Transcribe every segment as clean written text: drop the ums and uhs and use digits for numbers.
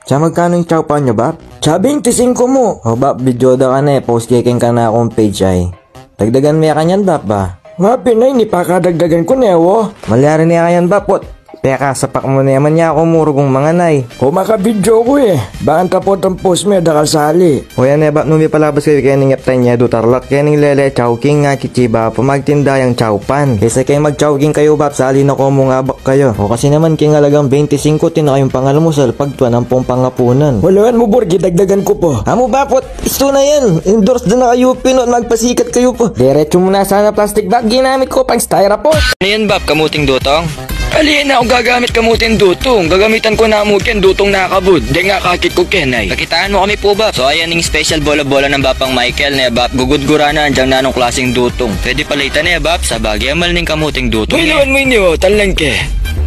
Sa magkano yung chow pan nyo, Bap? Sa 25 mo. O, Bap, videoda ka na eh. Post-kicking ka na akong page ay. Dagdagan mo ya kanyan, Bap, ba? Nga, Pinay, ni pakadagdagan ko na, wo. Malyari niya kanyan, Bap, pot. Peka, sapak mo na yaman niya ako murugong mga nay. O maka-video ko eh. Bakang tapot ang post mo, dakal sali. O yan eh, Bap, nung may palabas kayo kaya ning yaptay niya, dutarlak, kaya ning lele, chowking nga kichiba, pamagtinda yung chowpan. Kaysa kayo mag-chowking kayo, Bap, sali na ko mo nga bak kayo. O kasi naman, kingalagang 25, tina kayong pangalmusal, pagtuan ang pong pangapunan. Walaan mo, Borgi, dagdagan ko po. Amo, Bapot, isto na yan. Endorse na kayo, Pinot, magpasikat kayo po. Diretso mo na sana plastic bag, ginamit ko pang styrofoam. Ano yan, Bap, kamuting dutong? Alin na akong gagamit kamutin dutong. Gagamitan ko na mo ken dutong nakabud. Di nga kakit ko kenay. Pakitaan mo kami po, Bap. So ayan yung special bola-bola ng Bapang Michael na Bap. Gugudgura na andyan na nung klaseng dutong. Pwede palitan na Bap. Sa bagay amal ning kamuting dutong. Mayroon mo inyo, talangke.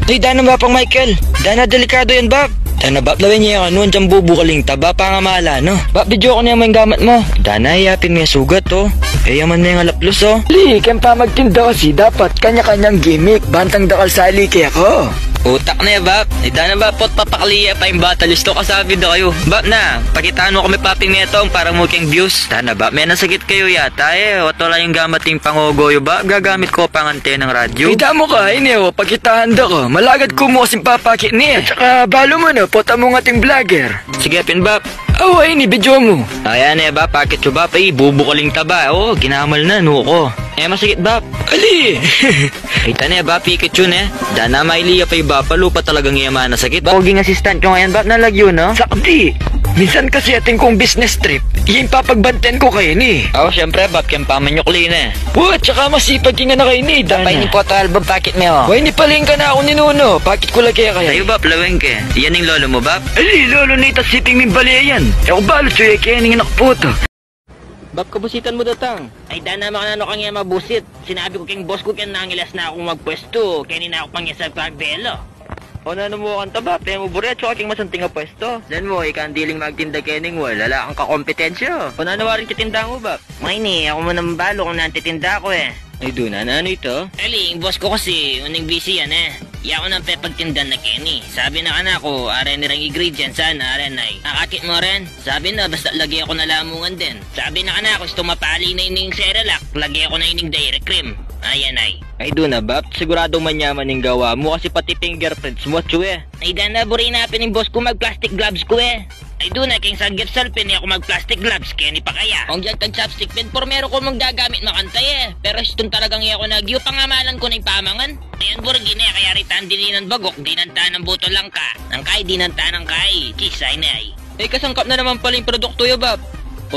Ay, dana Bapang Michael. Dana delikado yan, Bap. Dana Bap, lawin niya yung andyan bubukaling taba pa nga mahala, no? Bap, video ko niya mo yung gamit mo. Dana, iyapin mo yung sugat, oh. Eh, yaman na yung alaplos, oh. Li, ken pa magtinda kasi dapat kanya-kanyang gimmick. Bantang dakal sali kaya ko. Utak na Bap. Eh, dana Bap, pot papakaliya pa yung batalist to kasabi na kayo. Bap na, pakitaan mo kami paping netong para muking views. Dana Bap, may nasakit kayo yata eh. Wala yung gamating pangogoyo Bap. Gagamit ko pang antena ng radyo. Kita mo ka, iniyo, pagkitaan da ko. Malagad ko mo kasing papakit niya. At saka, balo mo na, pota mo ng ating vlogger. Sige, Pin Bap. Oh, ay ni video mo. Ayan eh, Bap, pakit ko Bap. Eh, bubukaling taba. Oh, ginamal na, nuko. Eh, masakit Bap. Ali! Kita na Bap, pikit yun eh. Dana, mailiya pa yung Bap. Palupa talagang yaman na sakit. Poging assistant ko ngayon Bap, nalagyo no? Sakti! Minsan kasi ating kong business trip, yung papagbanten ko kayo ni. Oo, syempre Bap, kaya pamanyukli na. What? Tsaka masipag yung na kayo ni, Dana. Tapay ni Poto Album, pakit mo. Why, ni paling ka na ako ni Nuno. Pakit ko lang kaya kaya. Sa'yo Bap, laweng ka. Yan yung lolo mo Bap? Ali, lolo na itasiting min baliya yan. Ako balot siya kaya nang nakputo. Bap, kabusitan mo datang. Ay, dana makanano kang iya mabusit. Sinabi ko keng boss ko kaya nangilas na akong magpwesto. Kaya na ako pang isa pagbelo. O na mo kanta Bap, kaya mo buret, so aking masanting nga pwesto. Dan mo, ikandiling magtinda kening wala kang kakompetensya. O na nawarin kitinda mo Bap? May ni, ako mo nang balo kung nantitinda ko eh. Ay, doon na, ano ito? Ali, yung boss ko kasi, uning busy yan eh. Iya ko nang pepagtindan na Kenny. Sabi na kana ko, are nirang ingredients sana, are nay. Nakakit mo rin? Sabi na, basta lagi ako na lamungan din. Sabi na kana ko, gusto mapali na ining Cerelac, lagi ako na ining dairy cream. Ayan ay. Ay doon na Bap, sigurado manyaman yung gawa mo kasi pati fingerprints mo, chue. Ay dana, burin napin yung boss ko mag-plastic gloves ko eh. Ay doon na, kayong sagip salpin ako mag-plastic gloves, kaya ni pa kaya. Kung dyan tag-chopstick pin, por meron ko magagamit makantay eh. Pero itong talagang iya ko nagyo, pangamalan ko na ipamangan. Ayan burgin eh, kaya ritan dininan bagok, dinanta ng buto lang ka. Ang kay, dinanta ng kay, kisay na ay. Eh kasangkap na naman pala yung produkto yo Bap.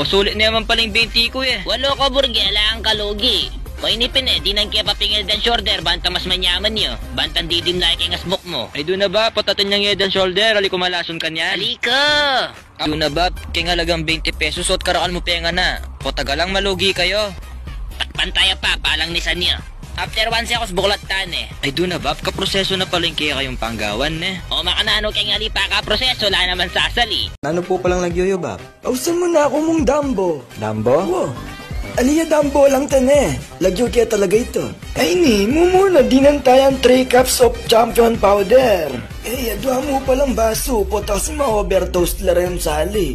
O sulit na naman pala yung 20 ko eh. Walo ko burgi, ala ang kalugi. O inipin eh, di nang kaya papingil dan shoulder, banta mas manyaman nyo. Bantan didim na kay ngasbok mo. Ay doon na ba, patatin niyang head and shoulder, ali kumalason ka niyan. Halika! Doon na ba, kaya halagang 20 pesos, at karakan mo penga na. O tagalang malugi kayo. Takpantaya pa, palang nisan niyo. After once ako buklatan eh. Ay doon na ba, kaproseso na pala yung kaya kayong panggawan eh. O makanano kay ngali pa kaproseso, la naman sasali. Ano po palang nagyoyo, Bap? Pausan mo na ako mong dambo. Dambo? Oo. Aliya dambo lang tane. Lagyo kaya talaga ito. Ay ni, mumuna dinantayan 3 cups of champion powder. Eh, adwa mo palang baso. Potas ma-overtoast la rin sali.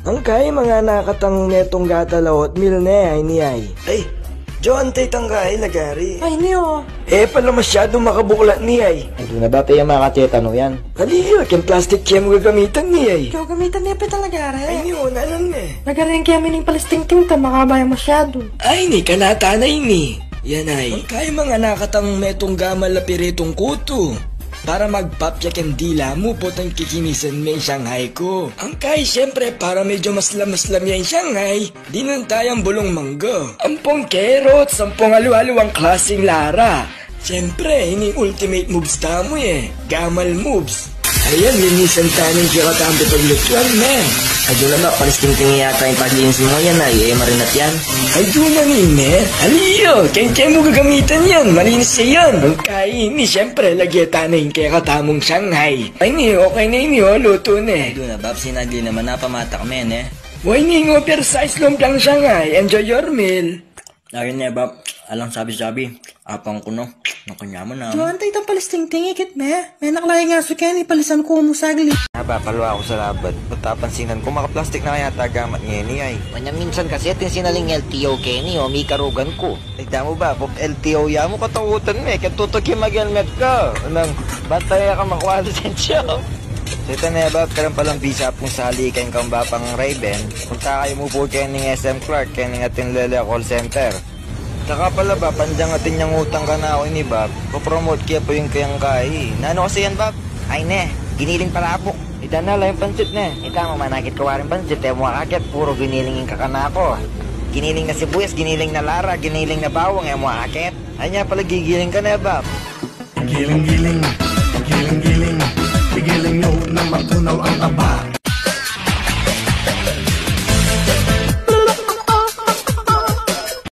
Ang kaya mga nakatang netong gatalawot mil na ay niyay. Ay, John tay tanggay lagari. Ay niyo. Eh, pala masyado makabukla niyay. Ay doon na ba tayo mga kachetano yan? Aliya, kin plastic kaya mo gagamitan niyay. Ikaw gamitan niya pa talaga Ay rin. niyo, nalan eh. Nagarin kaya mining palisting-ting ta, makabaya masyado. Ay ni, kanatanay ni. Yan ay. Ang kaya mga nakatang metong gamal na piritong kuto. Para magpapyak ang dila mo po tang kikinisan may Shanghai ko. Ang kaya siyempre para medyo maslam-maslam yung Shanghai, di nun tayong bulong manggo. Ampong carrots, ampong alu-alu ang klaseng lara. Siyempre, ini ultimate moves tamo eh. Gamal moves. Ayan, linisan tayo ng kikatampi paglutuan, man. Ay doon na ba, palisting-tingi yata yung paglinis mo yan ay marinat yan. Ay, doon na ni, man. Aliyo, kaya mo gagamitan yan. Malinis siya yan. Ang kain ni, siyempre, lagyatan na yung kikatamong Shanghai. Ay ni, okay na yun, luto na eh. Ay doon na, Bap, sinagli naman napamatak men eh. Why ni, oversize lumpang Shanghai. Enjoy your meal. Ayun na, Bap. Alang sabi-sabi, apang kuno, nakanyaman na. Juan, tayo itang palisting-ting ikit me. May nakalaya nga so kaya ni palisan ko musagli. Napapalo ako sa labat. Patapansinan ko makaplastik na kaya tagamat ngayon ni ay. Manya minsan kasi atin sinaling LTO Kenny o may karugan ko. Ay damo ba, pop LTO ya mo katakutan me. Katutok yung mag-helmet ka. Anong, batay ka makuha lisensya. So ito na ba, karam palang visa pong sali kayong kamba pang Raven. Punta kayo mo po kayo ng SM Clark, kayo ng ating Lele Call Center. Saka pala ba, panjang atin niyang utang ka na ako ni Bob, papromote kaya po yung kayang kahi. Nano kasi yan, Bob? Ay ne, giniling palabok. Ita na lang yung pansit na. Ita mo manakit ko waring pansit, eh mo kakit, puro ginilingin ka na ako. Giniling na sibuyas, giniling na lara, giniling na bawang, eh mo kakit. Ay niya pala gigiling ka na, Bob. Giling-giling, giling-giling, giling nyo na matunaw ang taba.